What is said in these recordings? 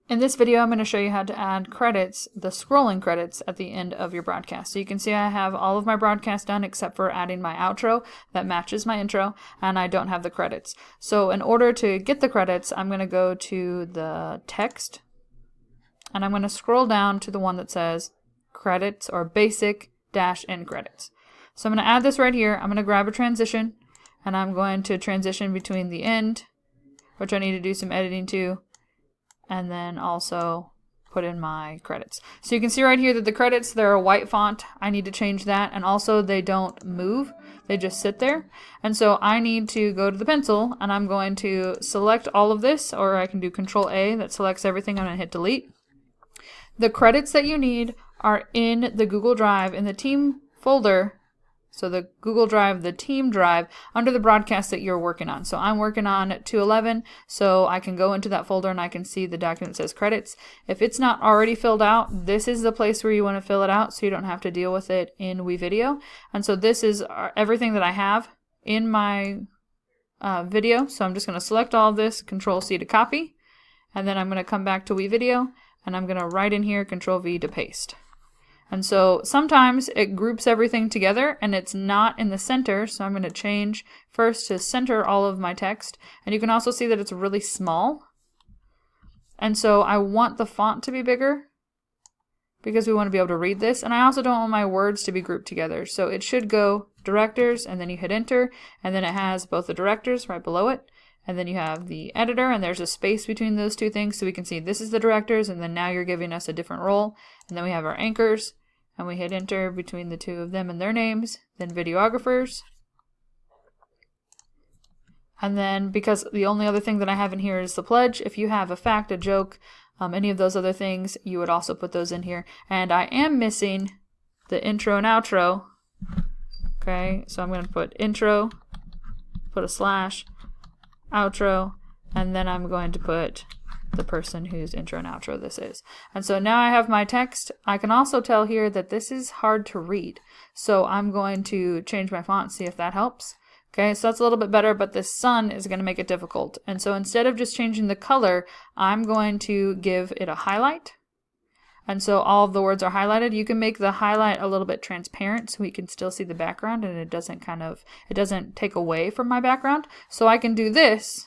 In this video, I'm going to show you how to add credits, the scrolling credits at the end of your broadcast. So you can see I have all of my broadcast done except for adding my outro that matches my intro, and I don't have the credits. So in order to get the credits, I'm going to go to the text, and I'm going to scroll down to the one that says credits or basic-end credits. So I'm going to add this right here. I'm going to grab a transition, and I'm going to transition between the end, which I need to do some editing to, and then also put in my credits. So you can see right here that the credits, they're a white font. I need to change that, and also they don't move. They just sit there. And so I need to go to the pencil, and I'm going to select all of this, or I can do Control A, that selects everything. I'm going to hit delete. The credits that you need are in the Google Drive in the team folder. So the Google Drive, the team drive, under the broadcast that you're working on. So I'm working on 211, so I can go into that folder and I can see the document that says credits. If it's not already filled out, this is the place where you want to fill it out so you don't have to deal with it in WeVideo. And so this is everything that I have in my video. So I'm just going to select all of this, Control C to copy, and then I'm going to come back to WeVideo and I'm going to write in here Control V to paste. And so sometimes it groups everything together and it's not in the center, so I'm going to change first to center all of my text. And you can also see that it's really small. And so I want the font to be bigger because we want to be able to read this. And I also don't want my words to be grouped together. So it should go directors, and then you hit enter, and then it has both the directors right below it, and then you have the editor, and there's a space between those two things, so we can see this is the directors, and then now you're giving us a different role. And then we have our anchors, and we hit enter between the two of them and their names, then videographers. And then, because the only other thing that I have in here is the pledge, if you have a fact, a joke, any of those other things, you would also put those in here. And I am missing the intro and outro. Okay, so I'm going to put intro, put a slash, outro, and then I'm going to put the person whose intro and outro this is. And so now I have my text. I can also tell here that this is hard to read. So I'm going to change my font, see if that helps. Okay, so that's a little bit better, but the sun is going to make it difficult. And so instead of just changing the color, I'm going to give it a highlight. And so all of the words are highlighted. You can make the highlight a little bit transparent so we can still see the background and it doesn't take away from my background. So I can do this,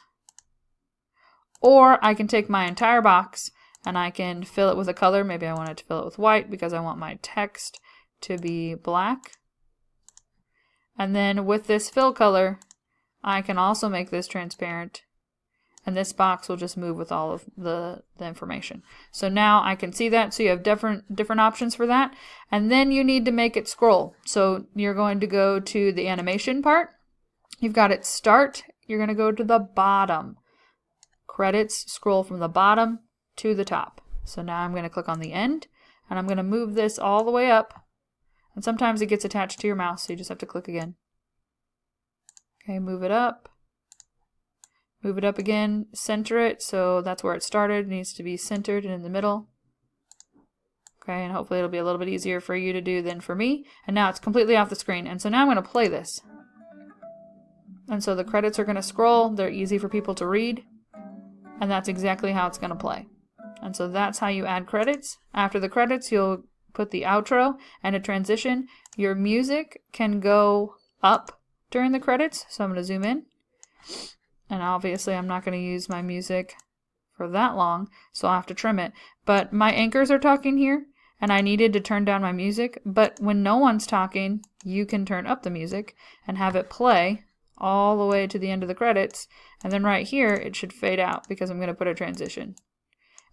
or I can take my entire box and I can fill it with a color. Maybe I wanted to fill it with white because I want my text to be black. And then with this fill color, I can also make this transparent, and this box will just move with all of the information. So now I can see that. So you have different options for that. And then you need to make it scroll. So you're going to go to the animation part. You've got it start. You're going to go to the bottom. Credits, scroll from the bottom to the top. So now I'm going to click on the end, and I'm going to move this all the way up. And sometimes it gets attached to your mouse, so you just have to click again. Okay, move it up. Move it up again, center it, so that's where it started. It needs to be centered and in the middle. Okay, and hopefully it'll be a little bit easier for you to do than for me. And now it's completely off the screen. And so now I'm going to play this. And so the credits are going to scroll. They're easy for people to read. And that's exactly how it's going to play. And so that's how you add credits. After the credits, you'll put the outro and a transition. Your music can go up during the credits, so I'm going to zoom in. And obviously I'm not going to use my music for that long, so I'll have to trim it. But my anchors are talking here, and I needed to turn down my music. But when no one's talking, you can turn up the music and have it play all the way to the end of the credits. And then right here, it should fade out because I'm going to put a transition.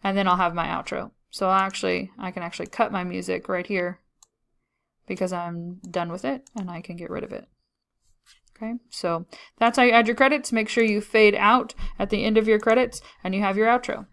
And then I'll have my outro. So I can actually cut my music right here because I'm done with it and I can get rid of it. Okay, so that's how you add your credits. Make sure you fade out at the end of your credits and you have your outro.